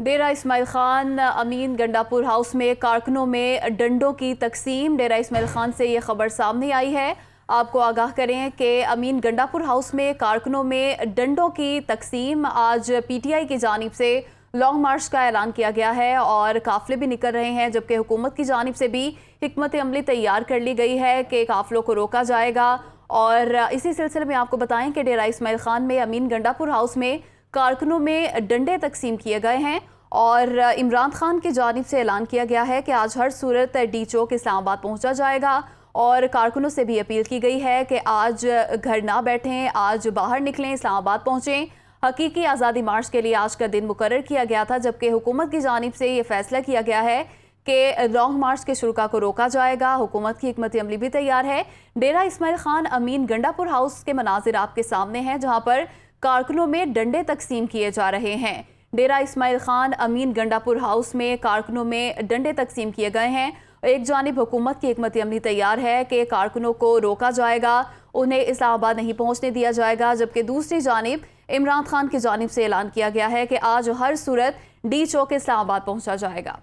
डेरा इस्माइल खान अमीन Gandapur house में कारकुनों में डंडों की तकसीम। डेरा इस्माइल खान से ये खबर सामने आई है। आपको आगाह करें कि अमीन गंडापुर हाउस में कारकुनों में डंडों की तकसीम आज पीटीआई की जानिब से लॉन्ग मार्च का ऐलान किया गया है और काफिले भी निकल रहे हैं, जबकि हुकूमत की जानिब से भी हिकमत अमली तैयार कर ली गई है कि काफिलों को रोका जाएगा। और इसी सिलसिले में आपको बताएं कि डेरा इस्माइल खान में अमीन गंडापुर हाउस में कारकुनों में डंडे तकसीम किए गए हैं और इमरान खान की जानिब से ऐलान किया गया है कि आज हर सूरत डी चौक इस्लामाबाद पहुंचा जाएगा और कारकुनों से भी अपील की गई है कि आज घर ना बैठें, आज बाहर निकलें, इस्लामाबाद पहुंचें। हकीकी आज़ादी मार्च के लिए आज का दिन मुकर्रर किया गया था, जबकि हुकूमत की जानिब से ये फैसला किया गया है कि लॉन्ग मार्च के शुरुका को रोका जाएगा। हुकूमत की हिकमत अमली भी तैयार है। डेरा इस्माइल खान अमीन गंडापुर हाउस के मनाजिर आपके सामने हैं, जहाँ पर कारकुनों में डंडे तकसीम किए जा रहे हैं। डेरा इस्माइल खान अमीन गंडापुर हाउस में कारकुनों में डंडे तकसीम किए गए हैं। एक जानिब हुकूमत की हिकमत अमली तैयार है कि कारकुनों को रोका जाएगा, उन्हें इस्लामाबाद नहीं पहुंचने दिया जाएगा, जबकि दूसरी जानिब इमरान खान की जानिब से ऐलान किया गया है कि आज हर सूरत डी चौक इस्लामाबाद पहुंचा जाएगा।